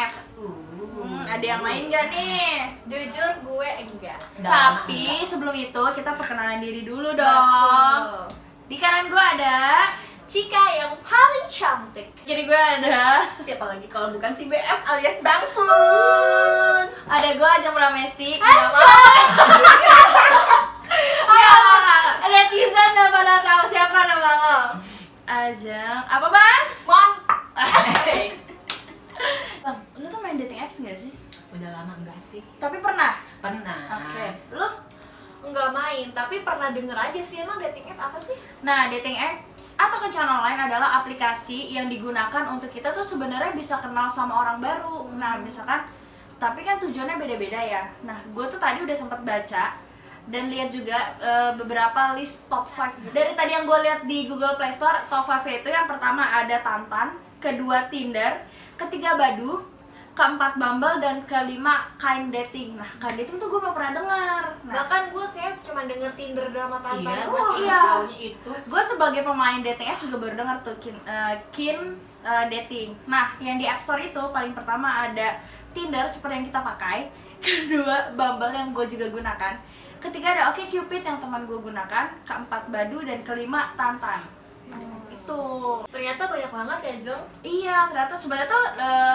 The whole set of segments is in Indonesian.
apps. Ada yang main nggak nih? Jujur gue enggak. Tapi sebelum itu kita perkenalan diri dulu dong. Di kanan gue ada Cika yang paling cantik. kiri gue ada Siapa lagi kalau bukan si BF alias Bang Fun. ada gue Ajeng Pramesti. Netizen udah pada tahu siapa nama lo. Ajeng, apa bang? Mon. Bang, lu tuh main dating apps nggak sih? Udah lama enggak sih? Tapi pernah? Pernah. Oke, lu? Enggak main, tapi pernah denger aja sih. Emang dating app apa sih? Nah, dating apps atau kencan online adalah aplikasi yang digunakan untuk kita tuh sebenarnya bisa kenal sama orang baru. Nah, misalkan, tapi kan tujuannya beda-beda ya. Nah, gue tuh tadi udah sempet baca dan lihat juga beberapa list top 5. Dari tadi yang gue lihat di Google Play Store, top 5 itu yang pertama ada Tantan, kedua Tinder, ketiga Badoo, keempat Bumble, dan kelima Kind Dating. Nah, Kind Dating tuh gue belum pernah dengar. Nah, Bahkan gue kayak cuma denger Tinder drama Tantan. Iya, doang. iya. taunya itu. gue sebagai pemain dating apps juga baru dengar tuh Kin Dating. Nah, yang di App Store itu paling pertama ada Tinder seperti yang kita pakai, kedua Bumble yang gue juga gunakan, ketiga ada OkCupid yang teman gue gunakan, keempat Badoo, dan kelima Tantan. Itu. Ternyata banyak banget ya, Jong. Iya, ternyata sebenarnya tuh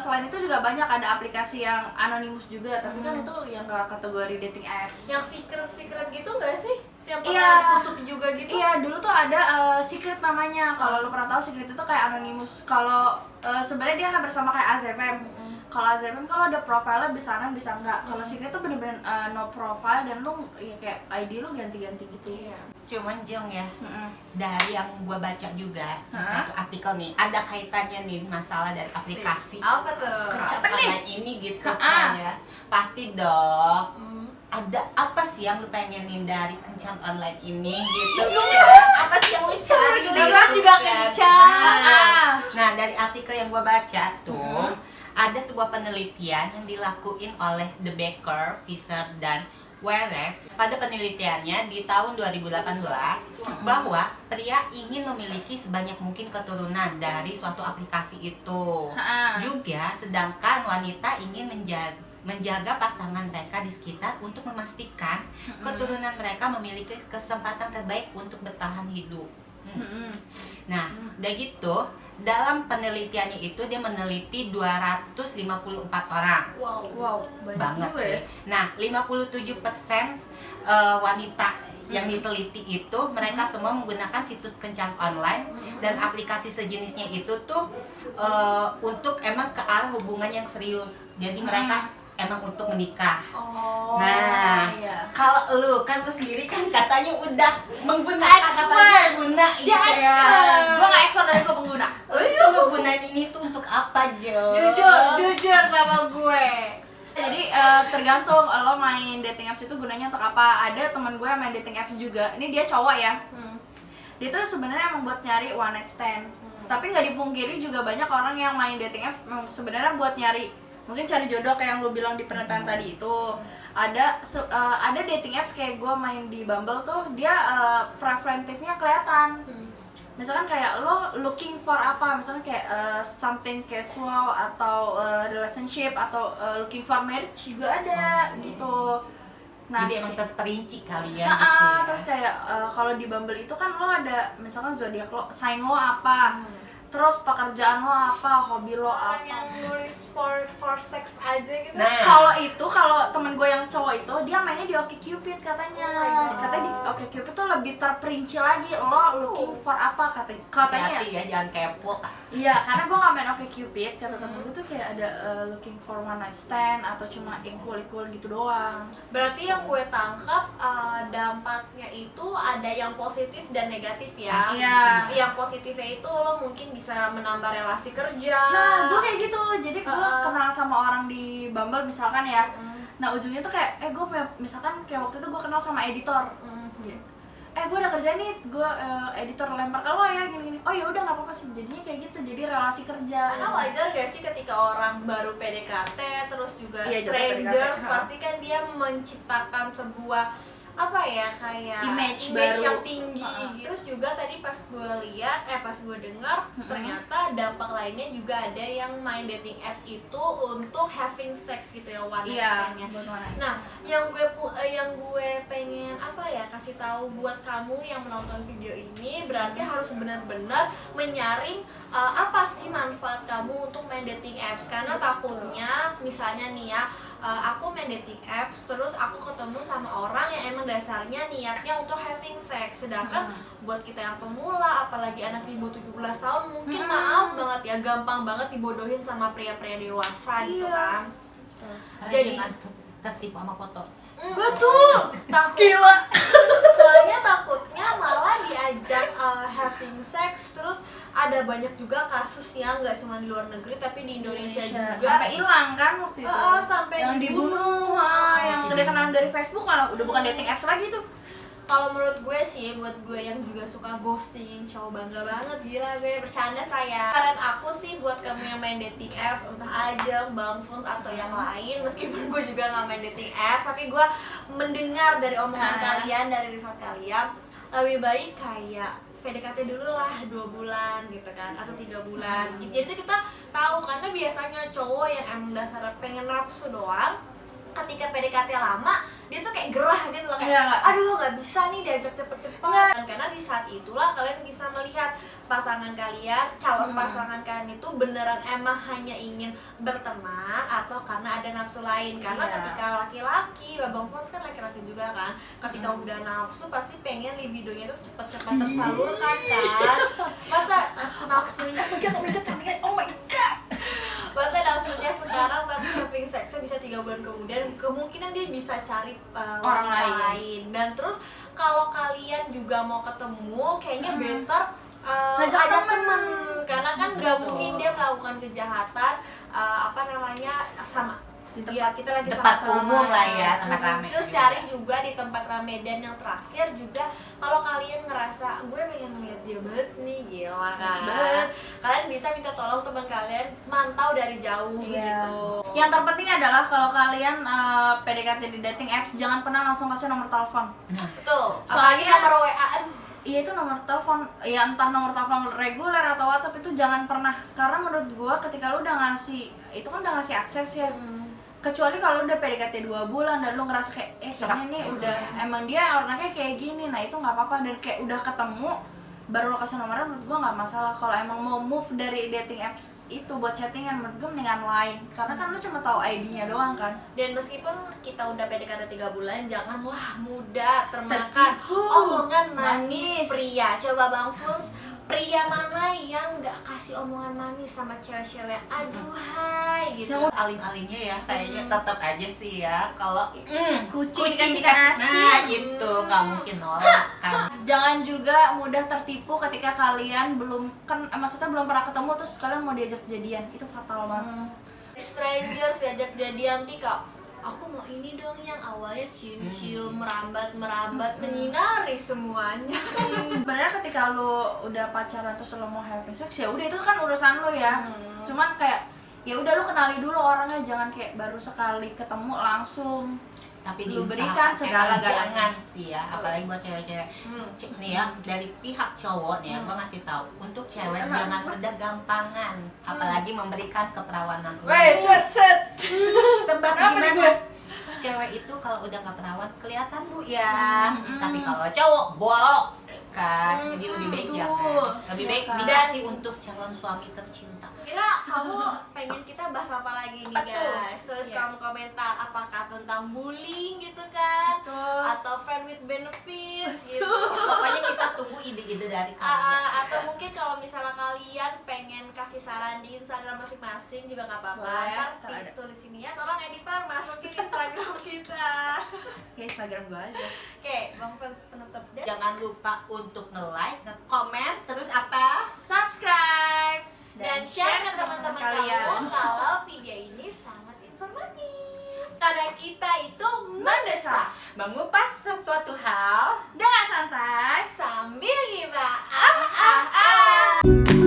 selain itu juga banyak ada aplikasi yang anonimus juga, tapi kan itu yang gak kategori dating apps. Yang secret gitu nggak sih? Yang pernah Iya. ditutup juga gitu? Iya, dulu tuh ada Secret namanya. Kalau lo pernah tahu Secret itu kayak anonymous. Kalau sebenarnya dia hampir sama kayak AZM. Kalau AZM kalau ada profile bisa ada bisa enggak. Kalau Secret tuh bener-bener no profile dan lo ya kayak ID lo ganti-ganti gitu. Iya. Cuman Jong ya, Mm-mm. dari yang gua baca juga di satu artikel nih, ada kaitannya nih masalah dari aplikasi Apa tuh? kencan Apa nih? online ini gitu Ah. kan ya. Pasti dong. Hmm. Ada apa sih yang lu pengenin dari kencan online ini gitu kan? Apa sih yang lu cari Dia gitu kan juga kan? kencan. Nah, dari artikel yang gua baca tuh ada sebuah penelitian yang dilakuin oleh The Baker, Fisher, dan Weref. Pada penelitiannya di tahun 2018 bahwa pria ingin memiliki sebanyak mungkin keturunan dari suatu aplikasi itu. Juga sedangkan wanita ingin menjaga pasangan mereka di sekitar untuk memastikan keturunan mereka memiliki kesempatan terbaik untuk bertahan hidup. Nah, udah gitu, dalam penelitiannya itu dia meneliti 254 orang. Wow, banyak Banget juga ya. sih. Nah, 57% wanita yang diteliti itu mereka semua menggunakan situs kencan online dan aplikasi sejenisnya itu tuh untuk emang ke arah hubungan yang serius. Jadi mereka emang untuk menikah. Oh. Nah, iya. kalau lu sendiri kan katanya udah menggunakan Expert. guna Dia gitu ya. expert. Gue gak expert tapi gue pengguna. Lu ngegunain ini tuh untuk apa, Jo? Jujur sama gue. Jadi tergantung lo main dating apps itu gunanya untuk apa. Ada teman gue yang main dating apps juga. Ini dia cowok ya. Dia tuh sebenarnya emang buat nyari one night stand. Tapi nggak dipungkiri juga banyak orang yang main dating apps sebenarnya buat nyari mungkin cari jodoh kayak yang lo bilang di pernyataan tadi itu. Ada dating apps kayak gue main di Bumble tuh dia preventifnya kelihatan. Misalkan kayak lo looking for apa, misalkan kayak something casual atau relationship atau looking for marriage juga ada gitu. Nah, jadi emang terperinci kali ya nah, gitu ya. terus kayak kalau di Bumble itu kan lo ada misalkan zodiak lo, sign lo apa, terus pekerjaan lo apa, hobi lo Orang apa. yang nulis for sex aja gitu. Nah, Kalau temen gue yang cowok itu dia mainnya di OkCupid katanya. Oh my God. Katanya di OkCupid tuh lebih terperinci lagi lo looking for apa katanya. hati-hati ya, jangan kepo. Iya, karena gue gak main OkCupid, kata temen gue tuh kayak ada looking for one night stand atau cuma equal gitu doang. Berarti yang gue tangkap dampaknya itu ada yang positif dan negatif ya. Pasti sih. Yang positifnya itu lo mungkin bisa menambah relasi kerja. Nah, gue kayak gitu, jadi gue kenal sama orang di Bumble misalkan ya. Nah, ujungnya tuh kayak, gue punya, misalkan kayak waktu itu gue kenal sama editor. Gue udah kerja nih, gue editor lempar ke lo ya, gini-gini. Oh ya udah nggak apa-apa sih, jadinya kayak gitu, jadi relasi kerja. Karena wajar gak sih ketika orang baru PDKT terus juga Iya, jatuh strangers PDKT. pasti kan dia menciptakan sebuah apa ya, kayak Image yang baru. tinggi Heeh. gitu. Terus juga tadi pas gue lihat pas gue dengar ternyata dampak lainnya juga ada yang main dating apps itu untuk having sex gitu ya, one night Iya, stand-nya. buat one night Nah, yang gue pengen apa ya kasih tahu buat kamu yang menonton video ini, berarti harus benar-benar menyaring apa sih manfaat kamu untuk main dating apps. Karena takutnya misalnya nih ya, aku main dating apps terus aku ketemu sama orang yang emang dasarnya niatnya untuk having sex, sedangkan buat kita yang pemula, apalagi anak di bawah 17 tahun mungkin maaf banget ya, gampang banget dibodohin sama pria-pria dewasa gitu Iya. kan. Jadi Jadi tertipu sama foto. Betul. takut, Gila. soalnya takutnya malah diajak having sex, terus ada banyak juga kasus yang nggak cuma di luar negeri tapi di Indonesia juga Sampai hilang kan waktu itu. sampai yang dibunuh, yang dia kenalan dari Facebook malah udah bukan dating apps lagi tuh. Kalau menurut gue sih, buat gue yang juga suka ghosting, cowok bangga banget, gila gue bercanda saya. Saran aku sih buat kamu yang main dating apps, entah Ajeng, Bang Funs atau yang lain, meskipun gue juga nggak main dating apps, tapi gue mendengar dari omongan kalian, dari riset kalian, lebih baik kayak PDKT dulu lah 2 bulan gitu kan, atau 3 bulan gitu. Jadi kita tahu, karena biasanya cowok yang emang dasarnya pengen nafsu doang, ketika PDKT lama dia tuh kayak gerah gitu loh, kayak aduh nggak bisa nih diajak cepet-cepet. Karena di saat itulah kalian bisa melihat pasangan kalian, calon pasangan kalian itu beneran emang hanya ingin berteman atau karena ada nafsu lain. Karena ketika laki-laki, Babang Fons kan laki-laki juga kan, ketika udah nafsu pasti pengen libidonya tuh cepet-cepet tersalurkan kan. Masa nafsunya oh my god, masa nafsunya sekarang tapi having sexnya bisa 3 bulan kemudian, kemungkinan dia bisa cari Orang wanita lain. lain. Dan terus kalau kalian juga mau ketemu, kayaknya better Ngajak ajak temen. temen, karena kan gak Betul. mungkin dia melakukan kejahatan apa namanya sama Di dia, kita lagi tempat sama umum lah ya, tempat rame. Terus cari juga di tempat rame. Dan yang terakhir juga, kalau kalian ngerasa gue pengen ngeliat dia banget nih, gila kan, kalian bisa minta tolong teman kalian mantau dari jauh gitu. Yang terpenting adalah kalau kalian PDKT di dating apps, jangan pernah langsung kasih nomor telepon. Betul. Apalagi Soalnya- nomor WA, aduh. Iya, itu nomor telepon, ya entah nomor telepon reguler atau WhatsApp, itu jangan pernah. Karena menurut gua ketika lu udah ngasih, itu kan udah ngasih akses ya. Kecuali kalau udah PDKT 2 bulan dan lu ngerasa kayak kayaknya nih udah emang dia orangnya kayak gini, nah itu nggak apa-apa. Dan kayak udah ketemu baru lo kasih nomornya, menurut gua nggak masalah. Kalau emang mau move dari dating apps itu buat chattingan, menurut gua mendingan lain, karena kan lu cuma tahu ID-nya doang kan. Dan meskipun kita udah PDKT 3 bulan, janganlah mudah termakan Tertipu. omongan manis Manis. pria. Coba Bang Funs, pria mana yang nggak kasih omongan manis sama cewek-cewek? Aduhai gitu. Alim-alimnya ya kayaknya tetap aja sih ya kalau Kucing dikasih dikasih nasi. nah itu nggak mungkin nolak kan. Jangan juga mudah tertipu ketika kalian maksudnya belum pernah ketemu terus kalian mau diajak jadian, itu fatal banget. Strangers diajak jadian, Tika, aku mau ini dong, yang awalnya cium-cium, merambat-merambat, menyinari semuanya. Sebenarnya ketika lo udah pacaran terus lo mau having sex, ya udah itu kan urusan lo ya. Cuman kayak ya udah lo kenali dulu orangnya, jangan kayak baru sekali ketemu langsung Tapi lu diusahakan berikan segala-galanya. jangan sih ya, apalagi buat cewek-cewek. Nih ya, dari pihak cowok nih ya, gue ngasih tahu untuk cewek jangan mudah gampangan, apalagi memberikan keperawanan. Sebab gimana? Cewek itu kalau udah nggak perawan kelihatan bu ya, tapi kalau cowok bolok kan, jadi lebih baik betul. jangan. Lebih baik Iya kan? dikasih untuk calon suami tercinta. Kira kamu pengen kita bahas apa lagi nih Betul. guys? Tulis Iya. kolom komentar, apakah tentang bullying gitu kan, Betul. atau friend with benefit gitu. Pokoknya kita tunggu ide-ide dari kalian. Atau mungkin kalau misalnya kalian pengen kasih saran di Instagram masing-masing juga nggak apa-apa. Boleh, Ntar ntar ada. tulis ini ya, tolong editor masukin Instagram kita. Ya Instagram gue aja. Oke, Bang Fans penutup deh. Jangan lupa untuk nge-like, nge-comment, terus apa? Subscribe Dan share ke teman-teman kamu kalau video ini sangat informatif. Karena kita itu mendesak Mengupas sesuatu hal dengan santai. sambil gibah. ah.